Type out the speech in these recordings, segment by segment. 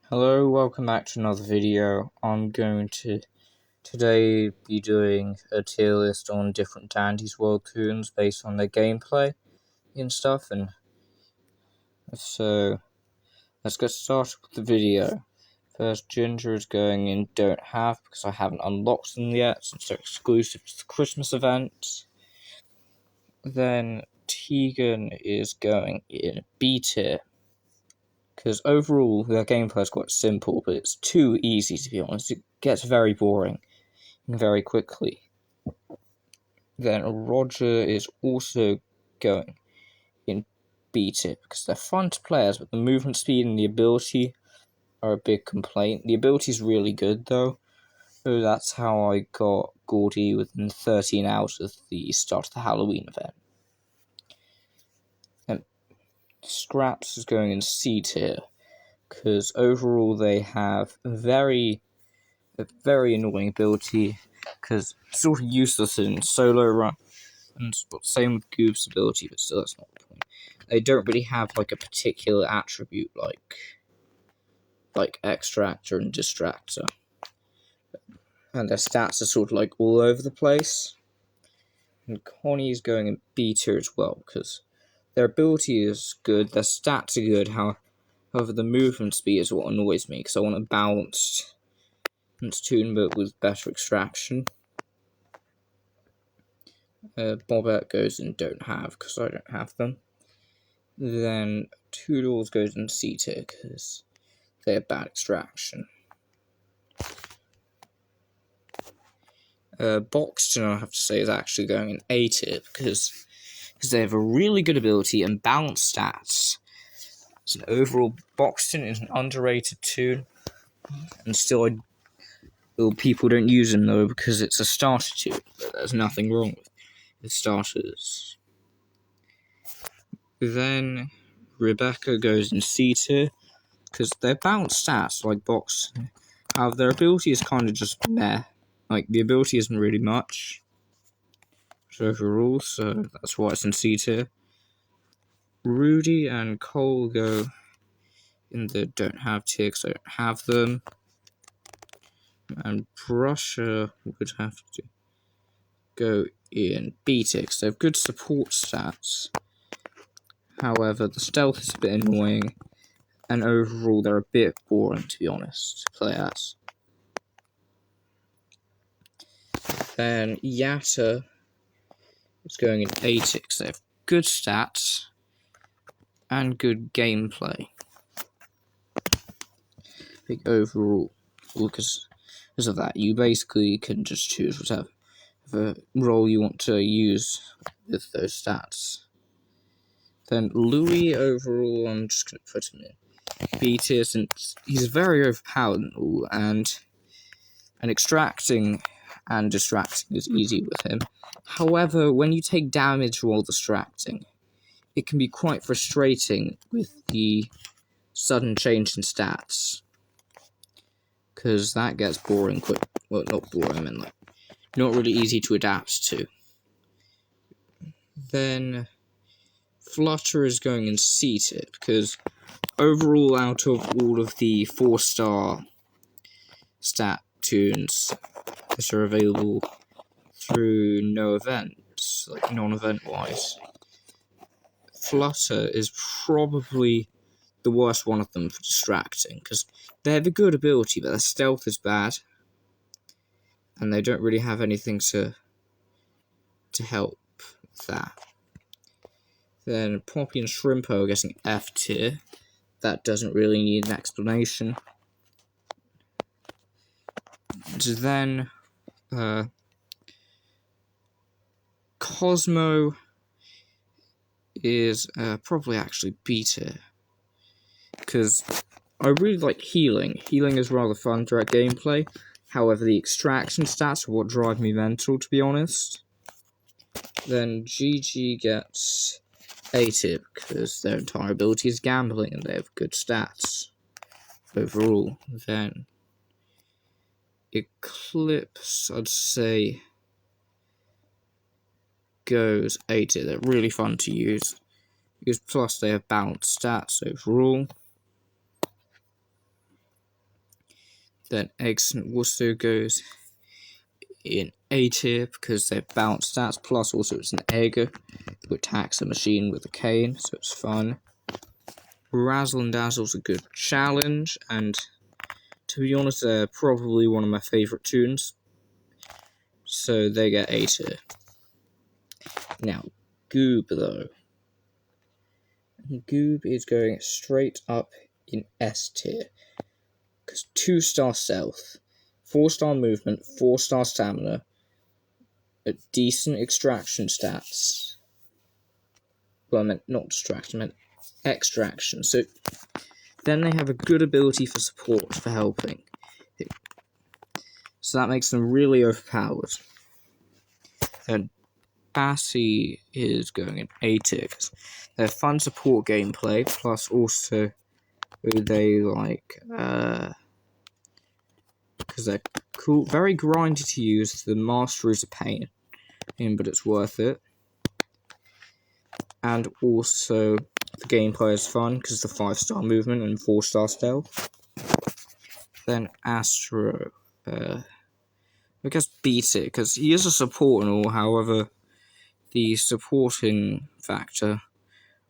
Hello, welcome back to another video. I'm going to today be doing a tier list on different Dandy's World toons based on their gameplay and stuff, and so let's get started with the video. First, Ginger is going in Don't Have because I haven't unlocked them yet since they're exclusive to the Christmas event. Then Tegan is going in B tier. Because overall, their gameplay is quite simple, but it's too easy to be honest. It gets very boring very quickly. Then Roger is also going in B tier because they're fun to play as, but the movement speed and the ability are a big complaint. The ability is really good though, so that's how I got Gordy within 13 hours of the start of the Halloween event. And Scraps is going in C tier because overall they have a very annoying ability because it's sort of useless in solo run, and same with Goof's ability, but still that's not the point. They don't really have like a particular attribute like Extractor and Distractor, and their stats are sort of like all over the place. And Connie's going in B tier as well because their ability is good, their stats are good, however the movement speed is what annoys me because I want a balanced toon but with better extraction. Bobette goes in Don't Have because I don't have them. Then Toodles goes in C tier because they have bad extraction. Boxton, I have to say, is actually going in A tier because they have a really good ability and balanced stats. So overall, Boxton is an underrated toon, and still people don't use him though because it's a starter toon, but there's nothing wrong with starters. Then Rebecca goes in C tier because they're balanced stats like Boxton. However, their ability is kind of just meh. Like, the ability isn't really much overall, so that's why it's in C tier. Rudy and Cole go in the Don't Have tier because I don't have them. And Brusher would have to go in B tier because they have good support stats. However, the stealth is a bit annoying, and overall they're a bit boring to be honest to play as. Then Yatta is going in A tier because they have good stats and good gameplay. Like overall, because of that, you basically can just choose whatever role you want to use with those stats. Then Louis, overall, I'm just going to put him in B tier since he's very overpowered and extracting and distracting is easy with him. However, when you take damage while distracting, it can be quite frustrating with the sudden change in stats, because that gets boring quick. Well, not boring, I mean like not really easy to adapt to. Then Flutter is going in C tier because overall, out of all of the 4-star stat toons that are available through no events, like non-event wise, Flutter is probably the worst one of them for distracting because they have a good ability, but their stealth is bad, and they don't really have anything to help with that. Then Poppy and Shrimpo are getting F tier. That doesn't really need an explanation. Then Cosmo is probably actually B tier because I really like healing. Healing is rather fun direct gameplay. However, the extraction stats are what drive me mental, to be honest. Then Gigi gets A tier because their entire ability is gambling and they have good stats overall. Then Eclipse, I'd say, goes A tier. They're really fun to use. Plus they have balanced stats overall. Then Excellent also goes in A tier because they're balanced stats, plus also it's an egg who attacks a machine with a cane, so it's fun. Razzle and Dazzle's a good challenge, and to be honest, they're probably one of my favourite toons, so they get A tier. Now, Goob though. Goob is going straight up in S tier, because 2-star stealth, 4-star movement, 4-star stamina, a decent extraction stats. Well, I meant not distraction, I meant extraction. So then they have a good ability for support, for helping. So that makes them really overpowered. Then Bassie is going in A tier, because they have fun support gameplay, plus also they like, because they're cool, very grindy to use. The master is a pain, but it's worth it. And also, the gameplay is fun because the 5-star movement and 4-star stealth. Then Astro, I guess beat it because he is a support and all. However, the supporting factor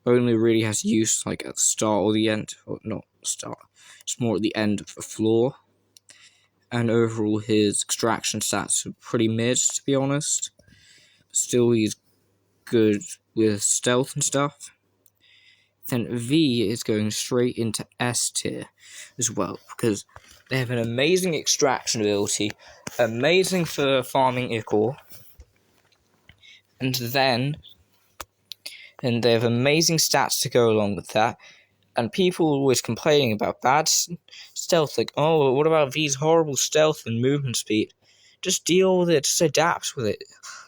only really has use like at the start or the end, or not start. It's more at the end of the floor. And overall, his extraction stats are pretty mid, to be honest. Still, he's good with stealth and stuff. Then V is going straight into S tier as well, because they have an amazing extraction ability, amazing for farming Ichor, and they have amazing stats to go along with that. And people are always complaining about bad stealth, like, oh, what about V's horrible stealth and movement speed? Just deal with it, just adapt with it.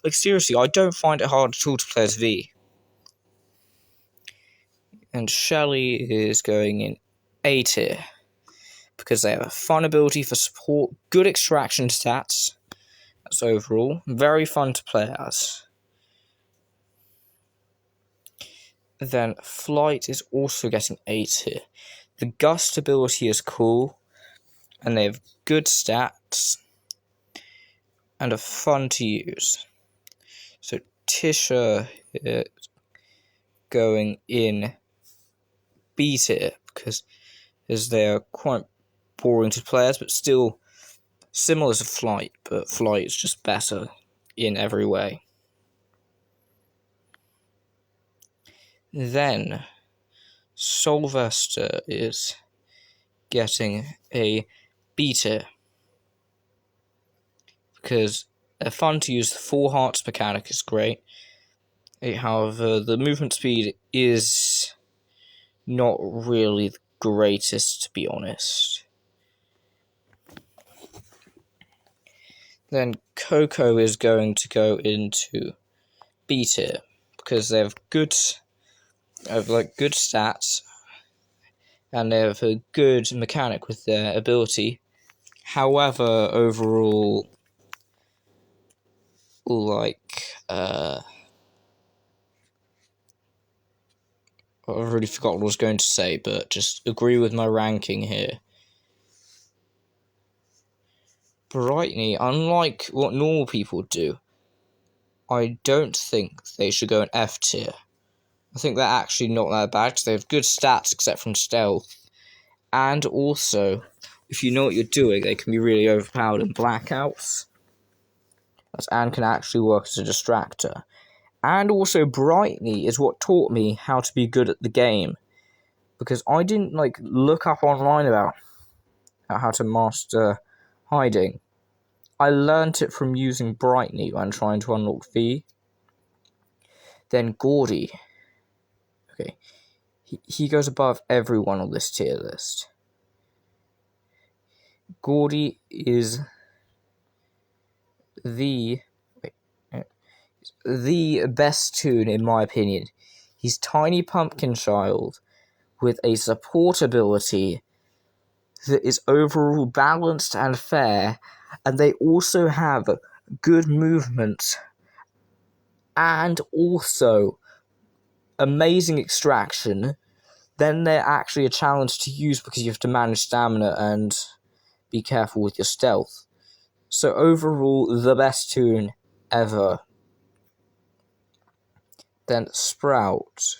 Like, seriously, I don't find it hard at all to play as V. And Shelly is going in A tier, because they have a fun ability for support, good extraction stats. That's overall very fun to play as. Then Flight is also getting A tier. The Gust ability is cool, and they have good stats, and are fun to use. So Tisha is going in B tier, because they are quite boring to play as, but still similar to Flight, but Flight is just better in every way. Then Sylvester is getting a B tier, because they're fun to use. The 4 hearts mechanic is great. However, the movement speed is not really the greatest, to be honest. Then Coco is going to go into B tier, because they have good stats, and they have a good mechanic with their ability. However, overall, I've already forgotten what I was going to say, but just agree with my ranking here. Brightney, unlike what normal people do, I don't think they should go in F tier. I think they're actually not that bad, because they have good stats except from stealth. And also, if you know what you're doing, they can be really overpowered in blackouts. And can actually work as a distractor. And also, Brightney is what taught me how to be good at the game. Because I didn't, look up online about how to master hiding. I learnt it from using Brightney when trying to unlock V. Then Gordy. Okay. He goes above everyone on this tier list. Gordy is the best toon, in my opinion. He's Tiny Pumpkin Child with a support ability that is overall balanced and fair, and they also have good movement and also amazing extraction. Then they're actually a challenge to use because you have to manage stamina and be careful with your stealth. So overall, the best toon ever. Then Sprout.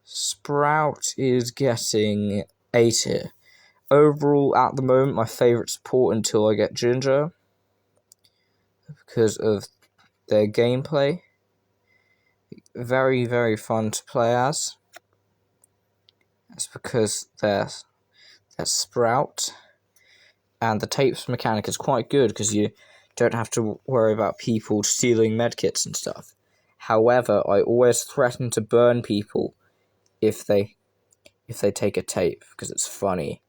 Sprout is getting A tier. Overall, at the moment, my favourite support until I get Ginger, because of their gameplay. Very, very fun to play as. That's because they're Sprout. And the tapes mechanic is quite good because you don't have to worry about people stealing medkits and stuff. However, I always threaten to burn people if they take a tape, because it's funny.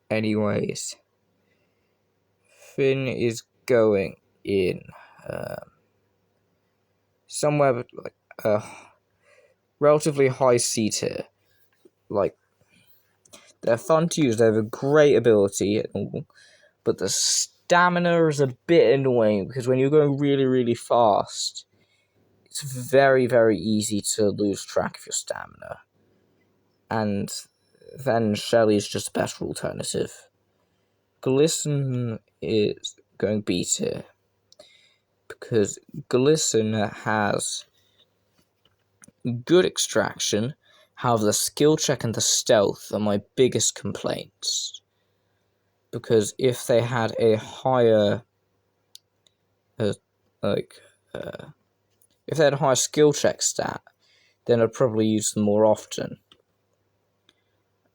Anyways, Finn is going in somewhere like a relatively high C tier. Like, they're fun to use, they have a great ability and all, but the stamina is a bit annoying because when you're going really, really fast, it's very, very easy to lose track of your stamina. And then Shelly's just a better alternative. Glisten is going B tier because Glisten has good extraction. However, the skill check and the stealth are my biggest complaints. Because if they had a higher, if they had a higher skill check stat, then I'd probably use them more often.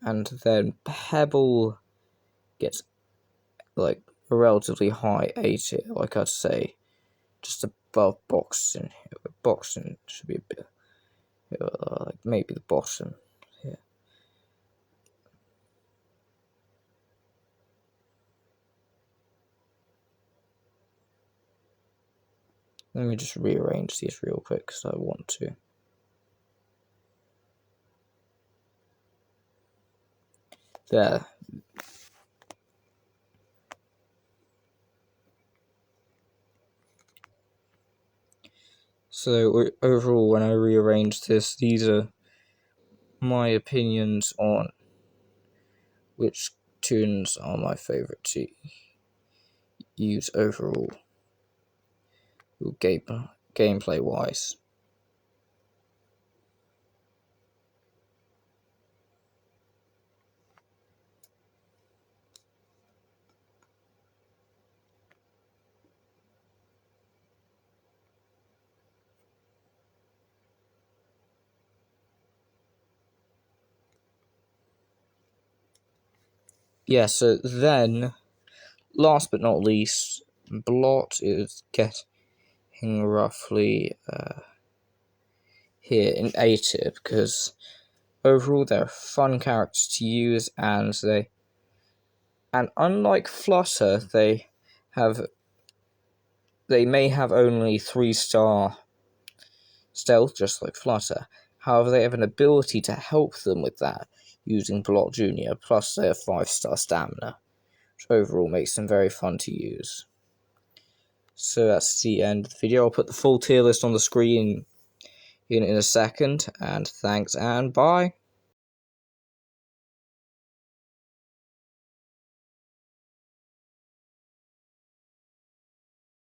And then Pebble gets like a relatively high A tier, like I'd say, just above Boxing. Boxing should be a bit, like maybe the bottom. Yeah. Let me just rearrange these real quick because I want to. There. So overall, when I rearrange this, these are my opinions on which toons are my favourite to use overall, gameplay wise. Yeah, so then, last but not least, Blot is getting roughly here in A tier because overall they're fun characters to use, and unlike Flutter, they may have only 3-star stealth, just like Flutter. However, they have an ability to help them with that using Blot Jr. Plus they have 5-star stamina, which overall makes them very fun to use. So that's the end of the video. I'll put the full tier list on the screen in a second, and thanks and bye.